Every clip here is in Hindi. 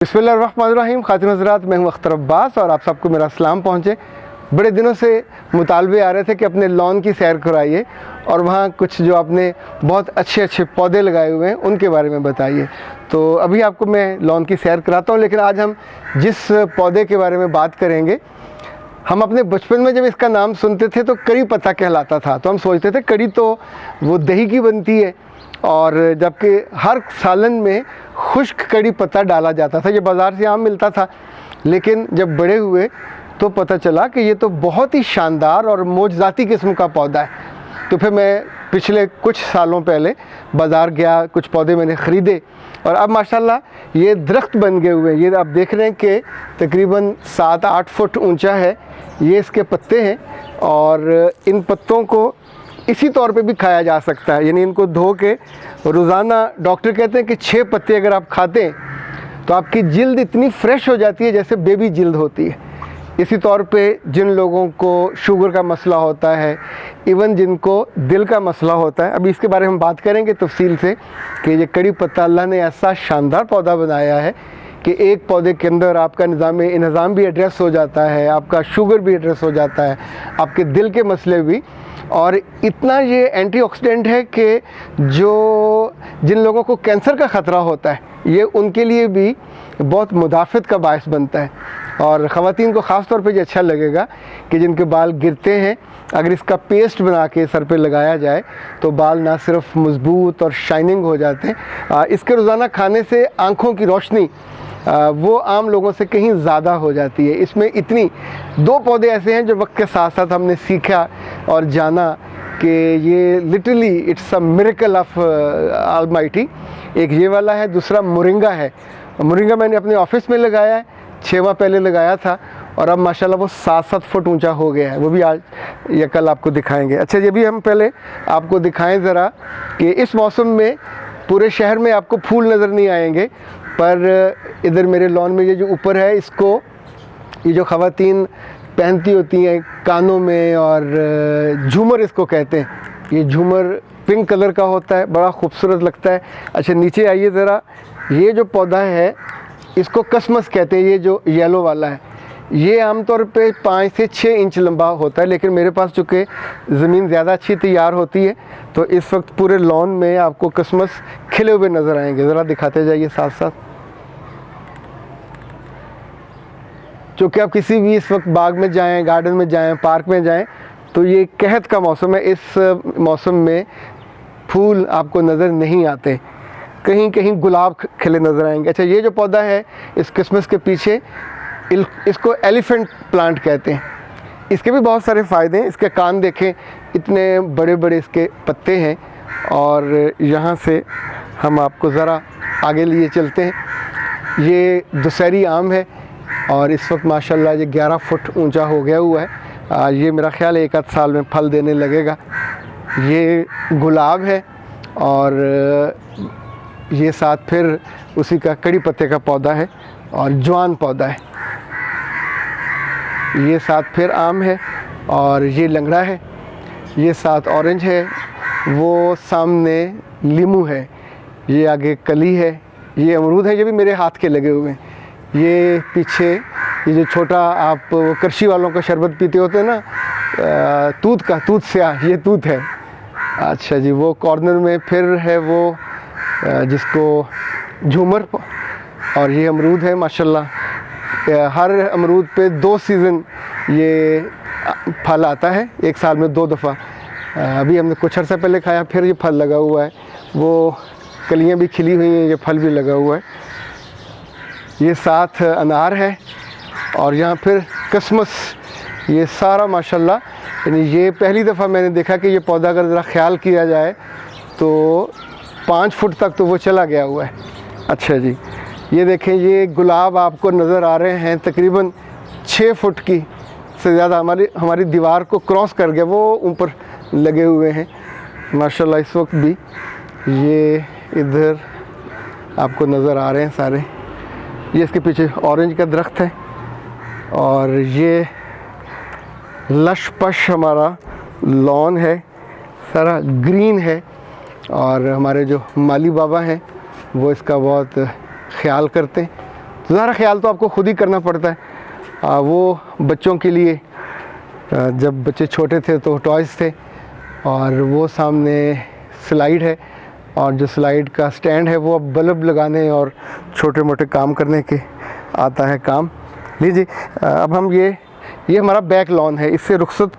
बिस्मिल्लाहिर्रहमानिर्रहीम। खातिन हज़रात, मैं हूं अख्तर अब्बास और आप सबको मेरा सलाम पहुँचे। बड़े दिनों से मुतालबे आ रहे थे कि अपने लॉन की सैर कराइए और वहाँ कुछ जो आपने बहुत अच्छे अच्छे पौधे लगाए हुए हैं उनके बारे में बताइए। तो अभी आपको मैं लॉन की सैर कराता हूँ, लेकिन आज हम जिस पौधे के बारे में बात करेंगे, हम अपने बचपन में जब इसका नाम सुनते थे तो कड़ी पत्ता कहलाता था। तो हम सोचते थे कड़ी तो वो दही की बनती है, और जबकि हर सालन में खुश्क कड़ी पत्ता डाला जाता था। ये बाज़ार से आम मिलता था, लेकिन जब बड़े हुए तो पता चला कि ये तो बहुत ही शानदार और मोजज़ाती किस्म का पौधा है। तो फिर मैं पिछले कुछ सालों पहले बाज़ार गया, कुछ पौधे मैंने ख़रीदे और अब माशाल्लाह ये दरख्त बन गए हुए हैं। ये आप देख रहे हैं कि तकरीबन 7-8 फुट ऊंचा है। ये इसके पत्ते हैं और इन पत्तों को इसी तौर पे भी खाया जा सकता है, यानी इनको धो के रोज़ाना, डॉक्टर कहते हैं कि 6 पत्ते अगर आप खाते हैं तो आपकी जिल्द इतनी फ्रेश हो जाती है जैसे बेबी जिल्द होती है। इसी तौर पे जिन लोगों को शुगर का मसला होता है, इवन जिनको दिल का मसला होता है, अभी इसके बारे में बात करेंगे तफसील से कि ये कड़ी पत्ता अल्लाह ने ऐसा शानदार पौधा बनाया है कि एक पौधे के अंदर आपका निज़ाम भी एड्रेस हो जाता है, आपका शुगर भी एड्रेस हो जाता है, आपके दिल के मसले भी। और इतना ये एंटीऑक्सीडेंट है कि जिन लोगों को कैंसर का ख़तरा होता है, ये उनके लिए भी बहुत मुदाफ़त का बायस बनता है। और ख़वातीन को ख़ास तौर पे ये अच्छा लगेगा कि जिनके बाल गिरते हैं, अगर इसका पेस्ट बना के सर पे लगाया जाए तो बाल ना सिर्फ मज़बूत और शाइनिंग हो जाते हैं, इसके रोज़ाना खाने से आँखों की रोशनी वो आम लोगों से कहीं ज़्यादा हो जाती है। इसमें इतनी 2 पौधे ऐसे हैं जो वक्त के साथ साथ हमने सीखा और जाना कि ये literally it's a miracle of almighty. एक ये वाला है, दूसरा मोरिंगा है। मोरिंगा मैंने अपने ऑफिस में लगाया है, 6 माह पहले लगाया था और अब माशाल्लाह वो 7-7 फुट ऊंचा हो गया है। वो भी आज या कल आपको दिखाएंगे। अच्छा, ये भी हम पहले आपको दिखाएं ज़रा कि इस मौसम में पूरे शहर में आपको फूल नज़र नहीं आएंगे, पर इधर मेरे लॉन में ये जो ऊपर है, इसको ये जो ख़वातीन पहनती होती हैं कानों में, और झूमर इसको कहते हैं। ये झूमर पिंक कलर का होता है, बड़ा खूबसूरत लगता है। अच्छा, नीचे आइए ज़रा। ये जो पौधा है इसको कसमस कहते हैं। ये जो येलो वाला है ये आमतौर पे 5 से 6 इंच लंबा होता है, लेकिन मेरे पास चूँकि ज़मीन ज़्यादा अच्छी तैयार होती है तो इस वक्त पूरे लॉन में आपको कसमस खिले हुए नज़र आएंगे। ज़रा दिखाते जाइए साथ साथ। चूँकि आप किसी भी इस वक्त बाग में जाएं, गार्डन में जाएं, पार्क में जाएं, तो ये कहत का मौसम है। इस मौसम में फूल आपको नज़र नहीं आते, कहीं कहीं गुलाब खिले नज़र आएंगे। अच्छा, ये जो पौधा है इस किस्मस के पीछे, इसको एलिफेंट प्लांट कहते हैं। इसके भी बहुत सारे फ़ायदे हैं। इसके कान देखें, इतने बड़े बड़े इसके पत्ते हैं। और यहाँ से हम आपको ज़रा आगे लिए चलते हैं। ये दशहरी आम है और इस वक्त माशाल्लाह ये 11 फुट ऊंचा हो गया हुआ है। ये मेरा ख्याल है 1 आध साल में फल देने लगेगा। ये गुलाब है और ये साथ फिर उसी का कड़ी पत्ते का पौधा है और जवान पौधा है। ये साथ फिर आम है और ये लंगड़ा है। ये साथ ऑरेंज है, वो सामने लीमू है, ये आगे कली है, ये अमरूद है। ये भी मेरे हाथ के लगे हुए हैं। ये पीछे ये जो छोटा आप कृषि वालों का शरबत पीते होते हैं ना, तूत स्याह, ये तूत है। अच्छा जी, वो कॉर्नर में फिर है वो जिसको झूमर, और ये अमरूद है। माशाल्लाह हर अमरूद पे 2 सीज़न ये फल आता है, 1 साल में 2 दफ़ा। अभी हमने कुछ अर्सा पहले खाया, फिर ये फल लगा हुआ है। वो कलियाँ भी खिली हुई हैं, ये फल भी लगा हुआ है। ये साथ अनार है और यहाँ फिर कसमस। ये सारा माशाल्लाह, यानी ये पहली दफ़ा मैंने देखा कि ये पौधा अगर ज़रा ख्याल किया जाए तो 5 फुट तक तो वो चला गया हुआ है। अच्छा जी, ये देखें, ये गुलाब आपको नज़र आ रहे हैं तकरीबन 6 फुट की से ज़्यादा हमारी दीवार को क्रॉस कर गए, वो ऊपर लगे हुए हैं माशाल्लाह। इस वक्त भी ये इधर आपको नज़र आ रहे हैं सारे। ये इसके पीछे ऑरेंज का दरख्त है और ये लश पश हमारा लॉन है, सारा ग्रीन है। और हमारे जो माली बाबा हैं वो इसका बहुत ख्याल करते हैं। ज़ाहिर ख्याल तो आपको खुद ही करना पड़ता है। वो बच्चों के लिए जब बच्चे छोटे थे तो टॉयज़ थे, और वो सामने स्लाइड है, और जो स्लाइड का स्टैंड है वो अब बल्ब लगाने और छोटे मोटे काम करने के आता है काम। लीजिए अब हम ये हमारा बैक लॉन है, इससे रुखसत,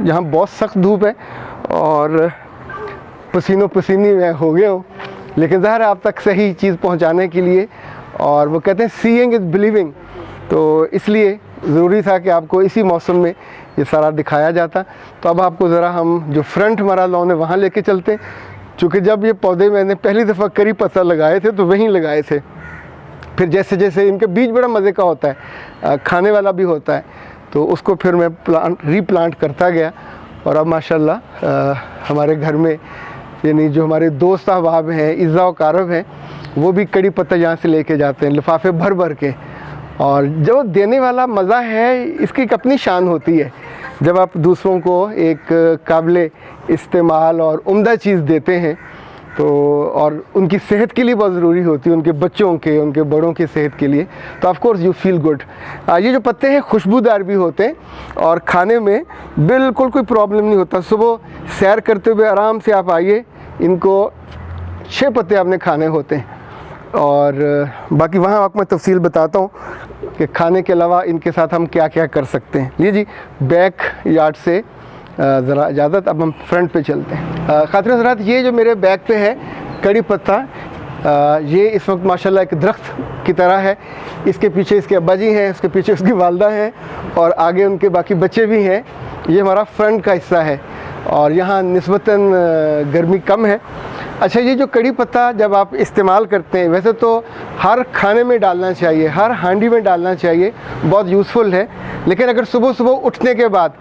यहाँ बहुत सख्त धूप है और पसीनो पसीनी मैं हो गया हूँ, लेकिन ज़ाहिर है आप तक सही चीज़ पहुँचाने के लिए, और वो कहते हैं सीइंग इज़ बिलीविंग, तो इसलिए ज़रूरी था कि आपको इसी मौसम में ये सारा दिखाया जाता। तो अब आपको ज़रा हम जो फ्रंट हमारा लॉन है वहाँ लेके चलते हैं, चूँकि जब ये पौधे मैंने पहली दफ़ा करी पत्ता लगाए थे तो वहीं लगाए थे, फिर जैसे जैसे इनके बीज बड़ा मज़े का होता है, खाने वाला भी होता है, तो उसको फिर मैं रीप्लांट करता गया, और अब माशाल्लाह हमारे घर में यानी जो हमारे दोस्त अहबाब हैं, इज़्ज़ा और कारब हैं, वो भी कड़ी पत्ता यहाँ से लेके जाते हैं लिफाफे भर भर के। और जो देने वाला मज़ा है इसकी एक अपनी शान होती है, जब आप दूसरों को एक काबिल इस्तेमाल और उम्दा चीज़ देते हैं तो, और उनकी सेहत के लिए बहुत ज़रूरी होती है, उनके बच्चों के, उनके बड़ों की सेहत के लिए, तो of course you feel good. ये जो पत्ते हैं खुशबूदार भी होते हैं और खाने में बिल्कुल कोई प्रॉब्लम नहीं होता। सुबह सैर करते हुए आराम से आप आइए, इनको 6 पत्ते आपने खाने होते हैं, और बाकी वहाँ आपको मैं तफसील बताता हूँ कि खाने के अलावा इनके साथ हम क्या क्या कर सकते हैं। लीजिए जी बैक यार्ड से ज़रा इजाज़त, अब हम फ्रंट पे चलते हैं। ख़ातिन हज़रात, ये जो मेरे बैक पे है कड़ी पत्ता, ये इस वक्त माशाल्लाह एक दरख्त की तरह है। इसके पीछे इसके अब्बा जी हैं, इसके पीछे उसकी वालदा हैं, और आगे उनके बाकी बच्चे भी हैं। ये हमारा फ्रंट का हिस्सा है, और यहाँ निस्बतन गर्मी कम है। अच्छा, ये जो कड़ी पत्ता जब आप इस्तेमाल करते हैं, वैसे तो हर खाने में डालना चाहिए, हर हांडी में डालना चाहिए, बहुत यूज़फुल है, लेकिन अगर सुबह सुबह उठने के बाद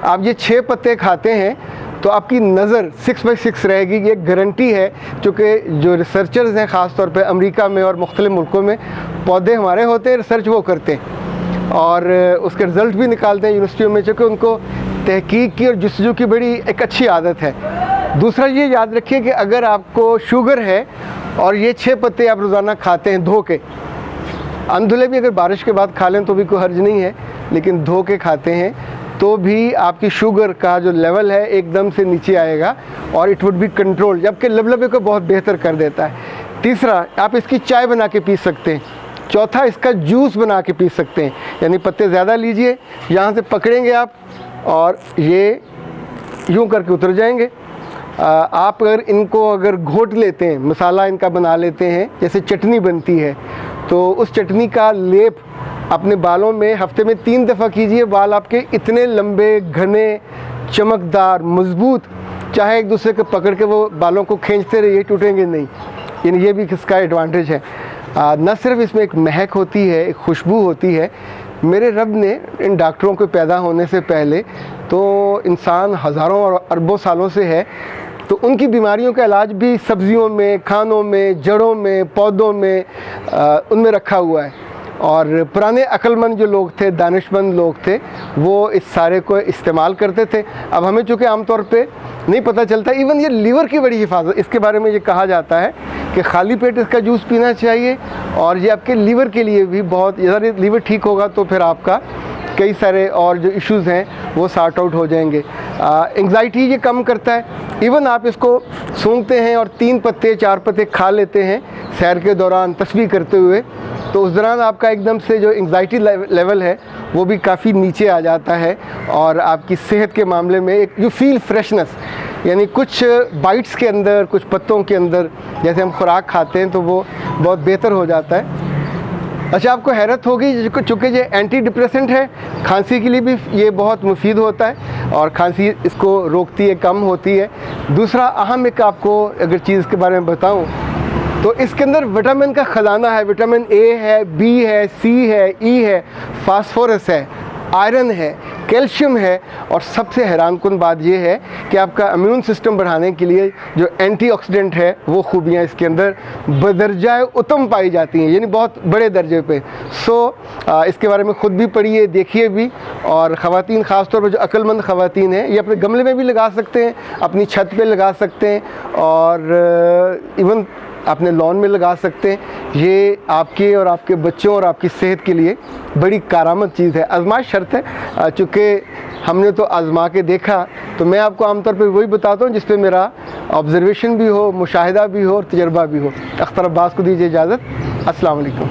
आप ये 6 पत्ते खाते हैं तो आपकी नज़र 6/6 रहेगी, ये गारंटी है। क्योंकि जो रिसर्चर्स हैं ख़ास तौर पे अमेरिका में और मुख्तलिफ़ मुल्कों में, पौधे हमारे होते हैं, रिसर्च वो करते हैं और उसके रिज़ल्ट भी निकालते हैं यूनिवर्सिटियों में, चूँकि उनको तहकीक की और जस्तजू की बड़ी एक अच्छी आदत है। दूसरा ये याद रखिए कि अगर आपको शुगर है और ये 6 पत्ते आप रोज़ाना खाते हैं धो के, अनधुले भी अगर बारिश के बाद खा लें तो भी कोई हर्ज नहीं है, लेकिन धो के खाते हैं तो भी आपकी शुगर का जो लेवल है एकदम से नीचे आएगा और इट वुड बी कंट्रोल, जबकि लबलबे को बहुत बेहतर कर देता है। तीसरा, आप इसकी चाय बना के पी सकते हैं। चौथा, इसका जूस बना के पी सकते हैं, यानी पत्ते ज़्यादा लीजिए, यहाँ से पकड़ेंगे आप और ये यूँ करके उतर जाएंगे। आप अगर घोट लेते हैं, मसाला इनका बना लेते हैं, जैसे चटनी बनती है, तो उस चटनी का लेप अपने बालों में हफ्ते में 3 दफ़ा कीजिए। बाल आपके इतने लंबे, घने, चमकदार, मजबूत, चाहे एक दूसरे को पकड़ के वो बालों को खींचते रहिए, टूटेंगे नहीं। यानी ये भी इसका एडवांटेज है। न सिर्फ इसमें एक महक होती है, एक खुशबू होती है। मेरे रब ने इन डॉक्टरों के पैदा होने से पहले तो इंसान हज़ारों और अरबों सालों से है, तो उनकी बीमारियों का इलाज भी सब्ज़ियों में, खानों में, जड़ों में, पौधों में, उनमें रखा हुआ है। और पुराने अक्लमंद जो लोग थे, दानिशमंद लोग थे, वो इस सारे को इस्तेमाल करते थे। अब हमें चूँकि आमतौर पे नहीं पता चलता। इवन ये लीवर की बड़ी हिफाजत, इसके बारे में ये कहा जाता है कि खाली पेट इसका जूस पीना चाहिए, और ये आपके लीवर के लिए भी बहुत, अगर लीवर ठीक होगा तो फिर आपका कई सारे और जो इश्यूज़ हैं वो सॉर्ट आउट हो जाएंगे। एंग्जाइटी ये कम करता है। इवन आप इसको सूंघते हैं और 3 पत्ते 4 पत्ते खा लेते हैं सैर के दौरान, तस्बीह करते हुए, तो उस दौरान आपका एकदम से जो एंग्जाइटी लेवल है वो भी काफ़ी नीचे आ जाता है, और आपकी सेहत के मामले में एक यू फील फ्रेशनेस, यानी कुछ बाइट्स के अंदर, कुछ पत्तों के अंदर जैसे हम खुराक खाते हैं तो वो बहुत बेहतर हो जाता है। अच्छा, आपको हैरत होगी, चूँकि ये एंटी डिप्रेसेंट है, खांसी के लिए भी ये बहुत मुफीद होता है और खांसी इसको रोकती है, कम होती है। दूसरा अहम एक आपको अगर चीज़ के बारे में बताऊं तो इसके अंदर विटामिन का ख़जाना है। विटामिन ए है, बी है, सी है, ई है, फास्फोरस है, आयरन है, कैल्शियम है, और सबसे हैरानकुन बात यह है कि आपका इम्यून सिस्टम बढ़ाने के लिए जो एंटीऑक्सीडेंट है वो खूबियाँ इसके अंदर बदरजाए उत्तम पाई जाती हैं, यानी बहुत बड़े दर्जे पे। इसके बारे में ख़ुद भी पढ़िए, देखिए भी, और ख़वातीन ख़ास तौर पर जो अक्लमंद ख़वातीन हैं, ये अपने गमले में भी लगा सकते हैं, अपनी छत पे लगा सकते हैं, और इवन अपने लॉन में लगा सकते हैं। ये आपके और आपके बच्चों और आपकी सेहत के लिए बड़ी कारामद चीज़ है। आजमाइश शर्त है, चूँकि हमने तो आजमा के देखा, तो मैं आपको आमतौर पर वही बताता हूँ जिस पे मेरा ऑब्जर्वेशन भी हो, मुशाहिदा भी हो और तजर्बा भी हो। अख्तर अब्बास को दीजिए इजाज़त। अस्सलाम वालेकुम।